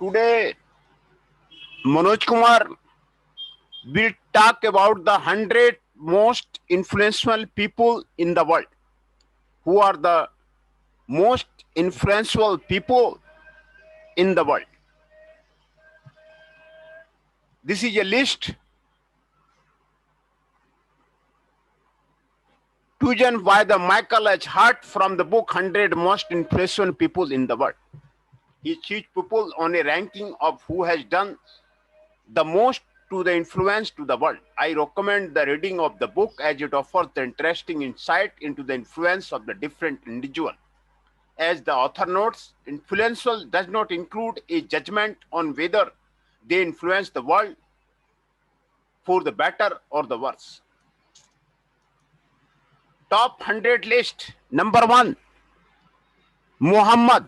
Today, Manoj Kumar will talk about the 100 most influential people in the world. Who are the most influential people in the world? This is a list chosen by the Michael H. Hart from the book 100 Most Influential People in the World. He chooses people on a ranking of who has done the most to the influence to the world. I recommend the reading of the book as it offers the interesting insight into the influence of the different individual. As the author notes, influential does not include a judgment on whether they influence the world for the better or the worse. Top 100 list. Number 1, Muhammad,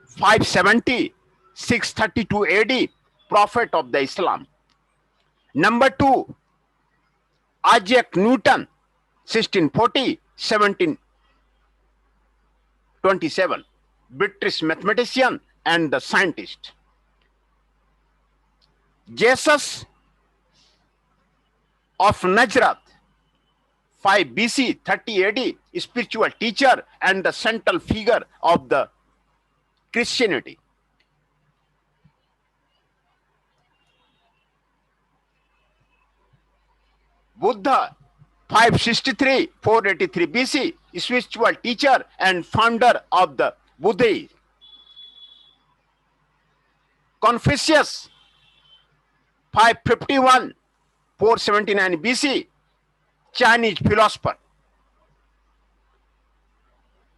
570, 632 AD, Prophet of the Islam. Number 2, Isaac Newton, 1640, 1727, British mathematician and the scientist. Jesus of Nazareth, 5 BC, 30 AD, spiritual teacher and the central figure of the Christianity. Buddha, 563, 483 BC, spiritual teacher and founder of the Buddhism. Confucius, 551, 479 BC, Chinese philosopher.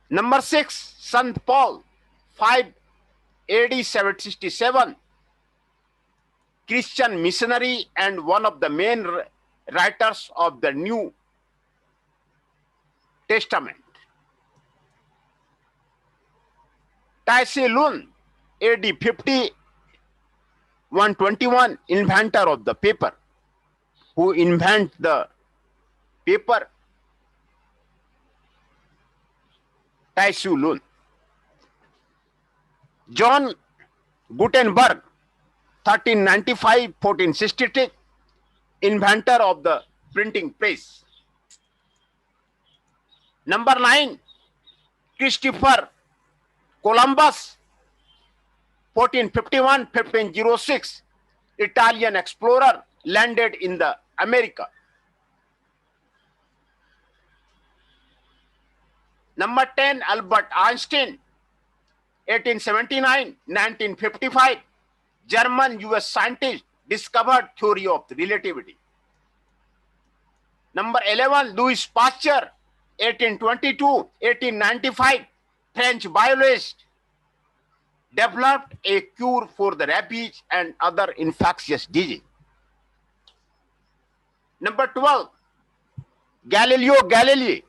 Number 6, Sant Paul, 5 AD 767, Christian missionary and one of the main writers of the New Testament. Tai Si Lun, AD 50, 121, inventor of the paper. Who invent the paper? Tai Si Lun. John Gutenberg, 1395-1463, inventor of the printing press. Number 9, Christopher Columbus, 1451-1506, Italian explorer, landed in the America. Number 10, Albert Einstein, 1879-1955, German-US scientist, discovered theory of relativity. Number 11, Louis Pasteur, 1822-1895, French biologist, developed a cure for the rabies and other infectious disease. Number 12, Galileo Galilei,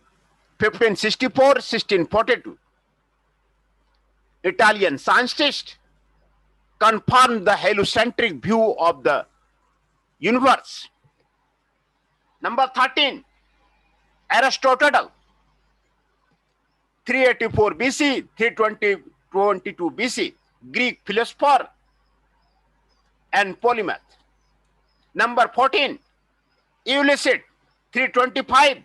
1564-1642, Italian scientist, confirmed the heliocentric view of the universe. Number 13, Aristotle, 384 BC, 322 BC, Greek philosopher and polymath. Number 14, Ulysses, 325-275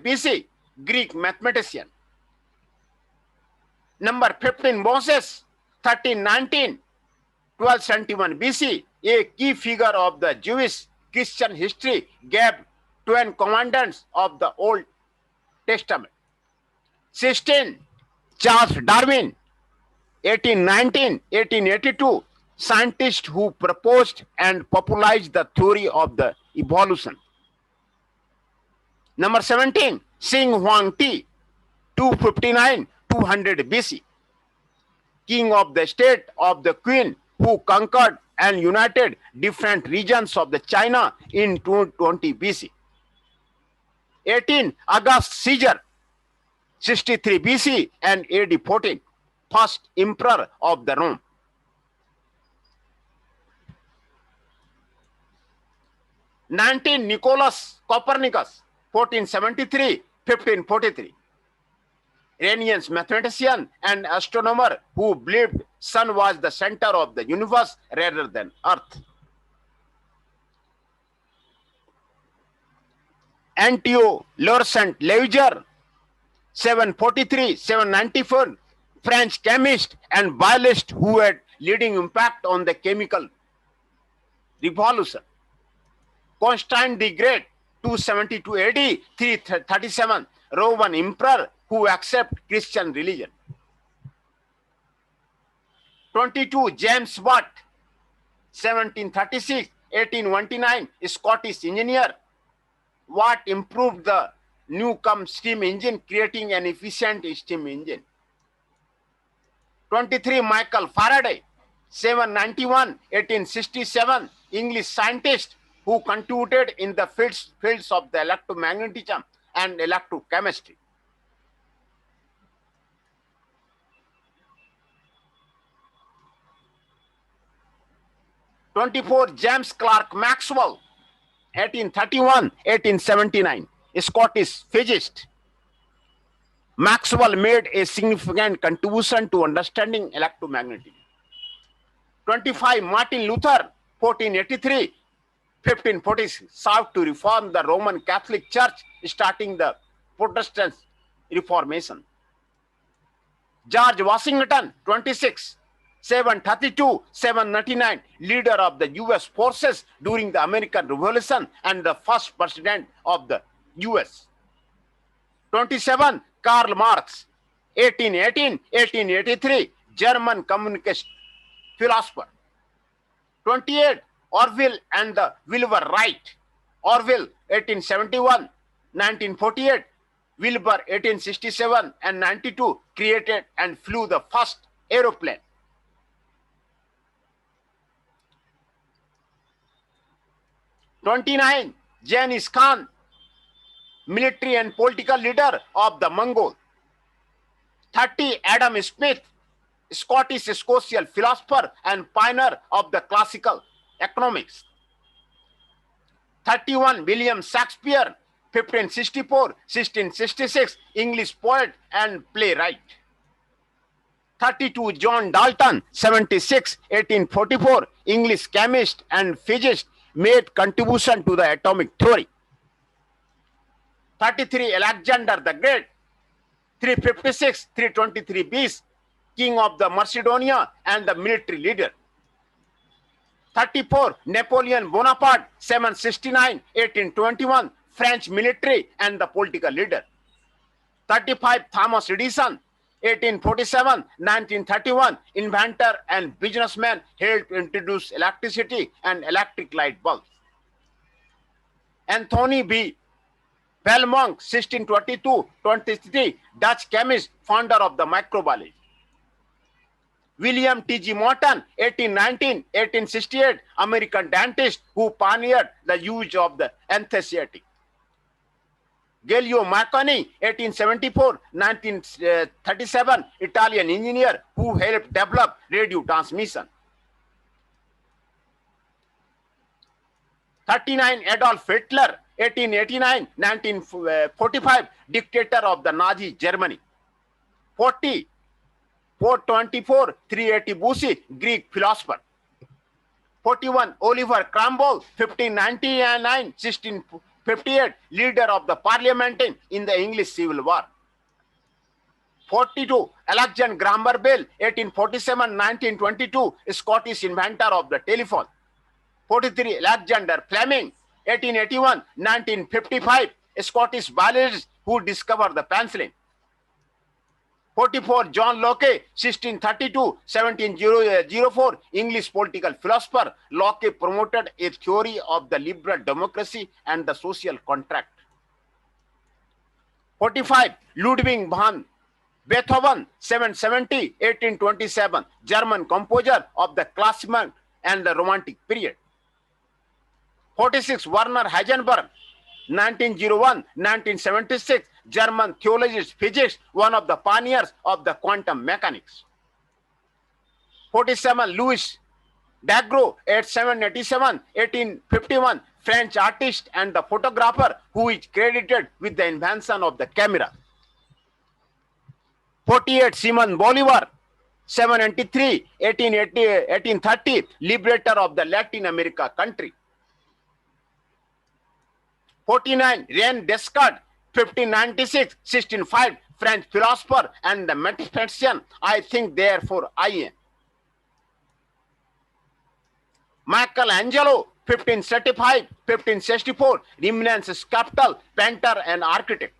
BC, Greek mathematician. Number 15, Moses, 1319-1271 BC, a key figure of the Jewish Christian history, gave 12 commandments of the Old Testament. 16, Charles Darwin, 1819-1882, scientist who proposed and popularized the theory of the evolution. Number 17, Xing Huangdi, 259-200 BC, king of the state of the Qin, who conquered and united different regions of the China in 220 BC. 18, Augustus Caesar, 63 BC and AD 14, first emperor of the Rome. 19, Nicholas Copernicus, 1473-1543, Iranian mathematician and astronomer who believed sun was the center of the universe rather than Earth. Antio Laurent Leger, 744-794, French chemist and biologist who had leading impact on the chemical revolution. Constantine the Great, 272 AD, 337, Roman emperor who accepted Christian religion. 22, James Watt, 1736-1829, Scottish engineer. Watt improved the Newcomb steam engine, creating an efficient steam engine. 23, Michael Faraday, 791-1867, English scientist who contributed in the fields of the electromagnetism and electrochemistry. 24, James Clerk Maxwell, 1831-1879, Scottish physicist. Maxwell made a significant contribution to understanding electromagnetism. 25, Martin Luther, 1483-1546, sought to reform the Roman Catholic Church, starting the Protestant Reformation. George Washington, 26, 732-799, leader of the U.S. forces during the American Revolution and the first president of the U.S. 27, Karl Marx, 1818-1883, German communist philosopher. 28, Orville and the Wilbur Wright. Orville, 1871-1948, Wilbur, 1867 and 92, created and flew the first aeroplane. 29, Genghis Khan, military and political leader of the Mongol. 30, Adam Smith, Scottish social philosopher and pioneer of the classical economics. 31, William Shakespeare, 1564-1666, English poet and playwright. 32, John Dalton, 76-1844, English chemist and physicist, made contribution to the atomic theory. 33, Alexander the Great, 356-323 BC, king of the Macedonia and the military leader. 34, Napoleon Bonaparte, 769-1821, French military and the political leader. 35, Thomas Edison, 1847-1931, inventor and businessman, helped introduce electricity and electric light bulbs. Anthony B. Belmont, 1622-23, Dutch chemist, founder of the microbiology. William T.G. Morton, 1819-1868, American dentist who pioneered the use of the anesthetic. Galileo Marconi, 1874-1937, Italian engineer who helped develop radio transmission. 39, Adolf Hitler, 1889-1945, dictator of the Nazi Germany. 40, 424-380 Bussy, Greek philosopher. 41, Oliver Cromwell, 1599-1658, leader of the parliament in the English Civil War. 42, Alexander Graham Bell, 1847-1922, Scottish inventor of the telephone. 43, Alexander Fleming, 1881-1955, Scottish biologist who discovered the penicillin. 44, John Locke, 1632-1704, English political philosopher. Locke promoted a theory of the liberal democracy and the social contract. 45, Ludwig van Beethoven, 770-1827, German composer of the classical and the romantic period. 46, Werner Heisenberg, 1901-1976, German theologist, physicist, one of the pioneers of the quantum mechanics. 47, Louis Daguerre, 1851, French artist and the photographer who is credited with the invention of the camera. 48, Simon Bolivar. 793, 1880, 1830, liberator of the Latin America country. 49, René Descartes. 1596, 1605, French philosopher and the mathematician. I think, therefore I am. Michelangelo. 1535, 1564, Renaissance sculptor, painter and architect.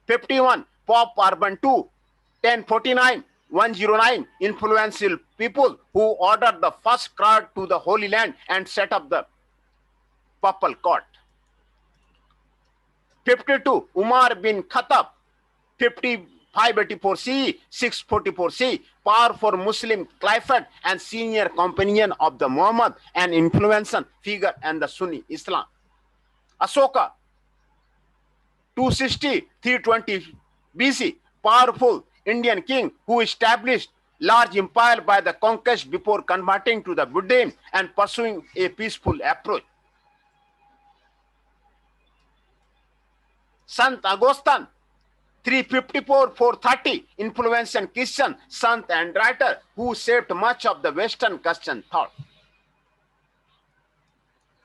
51, Pope Urban II. 1049, 109, influential people who ordered the first crowd to the Holy Land and set up the Papal Court. 52, Umar bin Khattab. 584 CE, 644 CE, powerful Muslim caliphate and senior companion of the Muhammad and influential figure in the Sunni Islam. Ashoka. 260, 320 BC, powerful Indian king who established large empire by the conquest before converting to the Buddhism and pursuing a peaceful approach. Sant Augustine. 354-430, influential Christian saint and writer who shaped much of the Western Christian thought.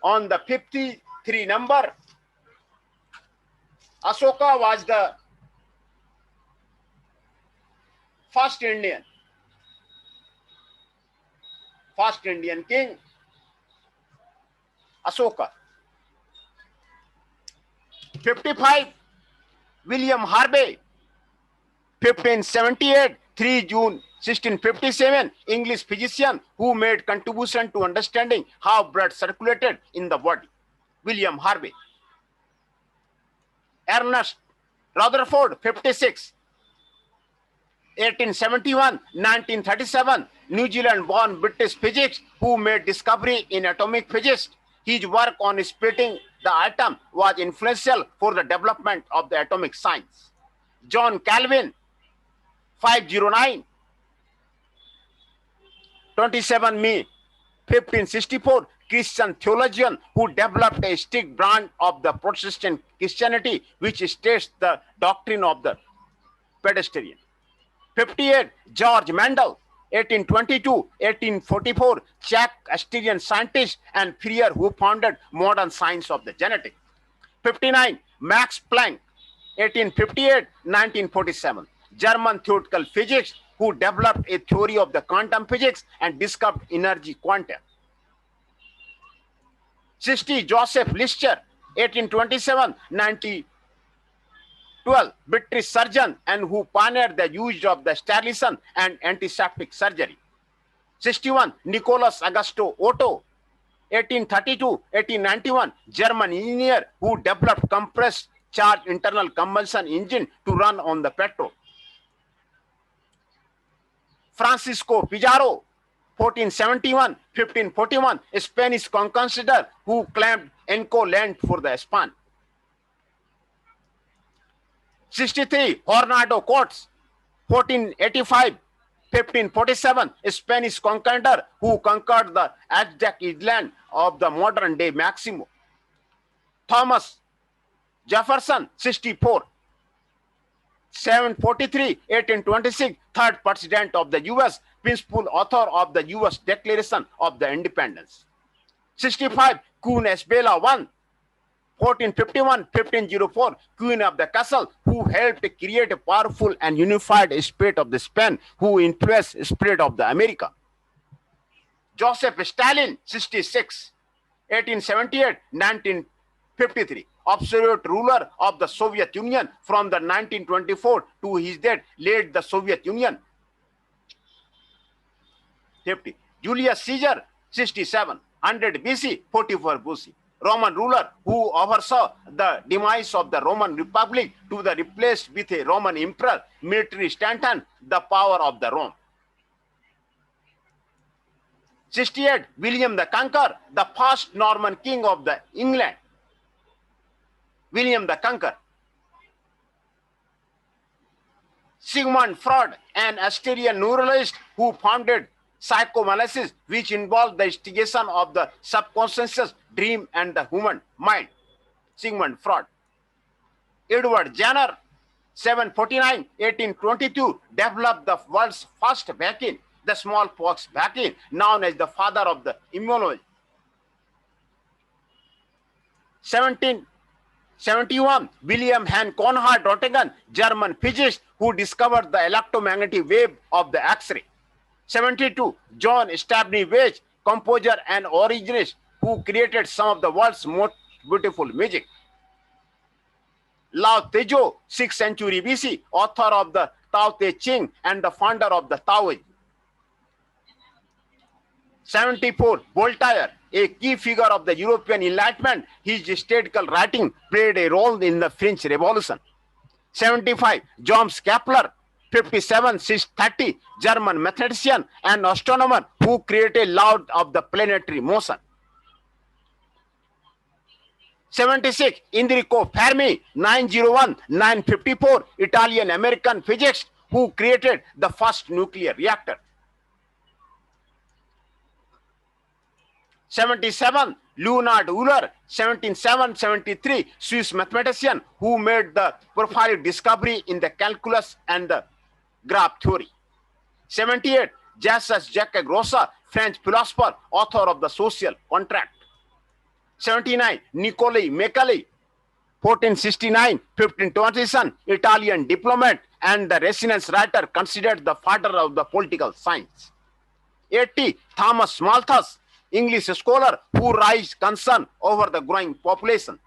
On the 53 number, Ashoka was the first Indian king, Ashoka. 55, William Harvey. 1578, 3 June 1657, English physician who made contribution to understanding how blood circulated in the body. William Harvey. Ernest Rutherford. 56, 1871, 1937, New Zealand born British physicist who made discovery in atomic physics. His work on splitting the atom was influential for the development of the atomic science. John Calvin. 509, 27 May 1564, Christian theologian who developed a strict brand of the Protestant Christianity which states the doctrine of the pedestrian. 58, George Mendel. 1822-1844, Czech Austrian scientist and Fourier who founded modern science of the genetic. 59, Max Planck. 1858-1947, German theoretical physics who developed a theory of the quantum physics and discovered energy quantum. 60, Joseph Lister. 1827-1912, British surgeon and who pioneered the use of the sterilization and antiseptic surgery. 61, Nicholas Augusto Otto. 1832-1891, German engineer who developed compressed charge internal combustion engine to run on the petrol. Francisco Pizarro. 1471-1541, a Spanish conquistador who claimed Inca land for the Spain. 63, Hernando Cortés. 1485-1547, a Spanish conqueror who conquered the Aztec island of the modern day Mexico. Thomas Jefferson. 64, 743-1826, third president of the U.S., principal author of the U.S. Declaration of the Independence. 65, Queen Isabella I. 1451-1504, Queen of the Castle, who helped create a powerful and unified spirit of the Spain, who influenced spirit of the America. Joseph Stalin. 66, 1878-1953, absolute ruler of the Soviet Union from the 1924 to his death, led the Soviet Union. 50, Julius Caesar. 67, 100 BC, 44 BC, Roman ruler who oversaw the demise of the Roman Republic to the replaced with a Roman emperor, military strengthened the power of the Rome. 68, William the Conqueror, the first Norman king of the England. William the Conqueror. Sigmund Freud, an Austrian neurologist who founded psychoanalysis, which involved the investigation of the subconscious, dream, and the human mind. Sigmund Freud. Edward Jenner. 749, 1822, developed the world's first vaccine, the smallpox vaccine, known as the father of the immunology. 1771, William Hahn Konrad Roentgen, German physicist who discovered the electromagnetic wave of the X-ray. 72, John Stabney Weich, composer and originist who created some of the world's most beautiful music. Lao Tzu, 6th century BC, author of the Tao Te Ching and the founder of the Taoism. 74, Voltaire, a key figure of the European Enlightenment. His historical writing played a role in the French Revolution. 75, Johannes Kepler, 57, 630, German mathematician and astronomer who created law of the planetary motion. 76, Enrico Fermi, 901, 954, Italian-American physicist who created the first nuclear reactor. 77, Leonhard Euler, 1773, Swiss mathematician who made the profound discovery in the calculus and the graph theory. 78, Jacques Rousseau, French philosopher, author of the Social Contract. 79, Niccolò Machiavelli, 1469-1527, Italian diplomat and the Renaissance writer, considered the father of the political science. 80, Thomas Malthus, English scholar who raised concern over the growing population.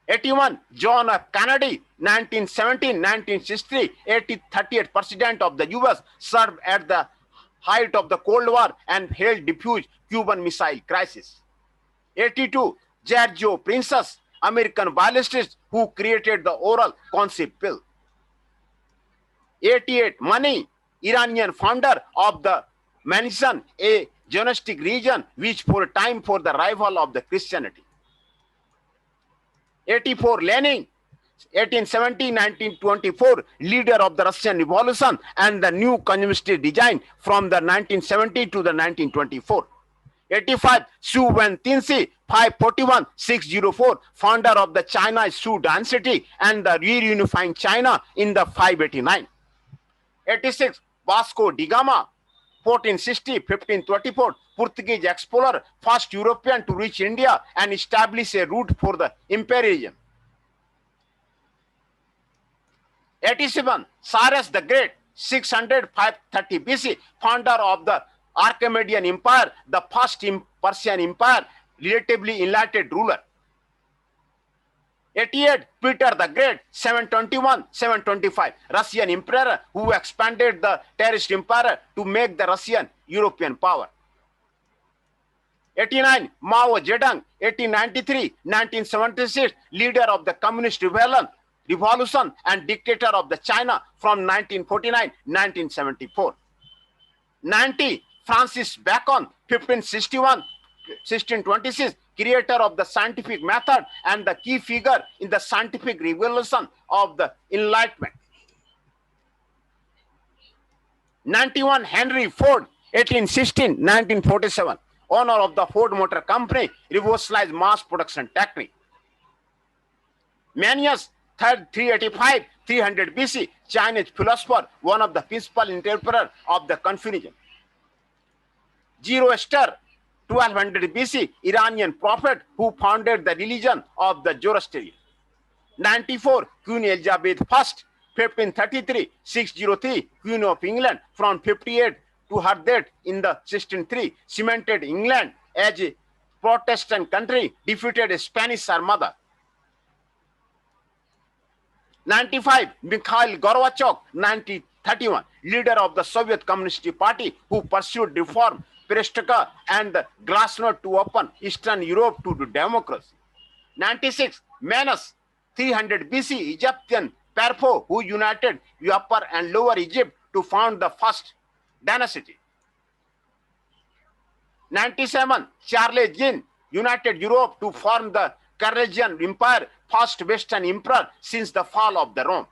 81, John F. Kennedy, 1917-1963, 38th President of the US, served at the height of the Cold War and helped defuse Cuban Missile Crisis. 82, Giorgio Princess, American biologist who created the oral concept pill. 88, Mani, Iranian founder of the Manisan, a Zionistic region which for a time for the rival of the Christianity. 84, Lenin, 1870-1924, leader of the Russian Revolution and the new communist design from the 1970 to the 1924. 85, Xu Wentinsi, 541-604, founder of the China Shu Dynasty and the reunifying China in the 589. 86, Vasco da Gama, 1460-1524, Portuguese explorer, first European to reach India and establish a route for the imperialism. 87, Cyrus the Great, 600-530 BC, founder of the Achaemenid Empire, the first Persian Empire, relatively enlightened ruler. 88, Peter the Great, 721-725, Russian emperor who expanded the terrorist empire to make the Russian European power. 89, Mao Zedong, 1893-1976, leader of the Communist Revolution and dictator of the China from 1949-1974. 90, Francis Bacon, 1561-1626, creator of the scientific method and the key figure in the scientific revolution of the Enlightenment. 91, Henry Ford, 1816-1947, owner of the Ford Motor Company, revolutionized mass production technique. Manius, 385-300 BC, Chinese philosopher, one of the principal interpreters of the Confucianism. Zoroaster, 1200 BC, Iranian prophet who founded the religion of the Zoroastrians. 94, Queen Elizabeth I, 1533-603, Queen of England from 58 to her death in the 1603, cemented England as a Protestant country, defeated a Spanish Armada. 95, Mikhail Gorbachev, 1931, leader of the Soviet Communist Party who pursued reform, perestroika and the glasnost to open Eastern Europe to democracy. 96, Menes, 300 BC, Egyptian Pharaoh who united Upper and Lower Egypt to found the first dynasty. 97, Charles Jean, united Europe to form the Carolingian Empire, first Western emperor since the fall of the Rome.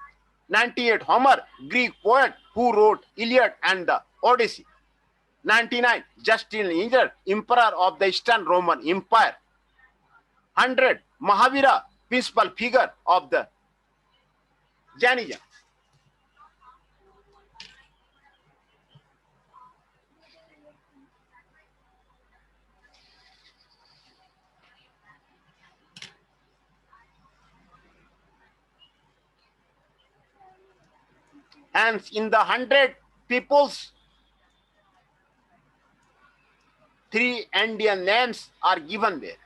98, Homer, Greek poet who wrote Iliad and the Odyssey. 99, Justinian Caesar, emperor of the Eastern Roman Empire. 100, Mahavira, principal figure of the Jainism. And in the 100 peoples, 3 Indian names are given there.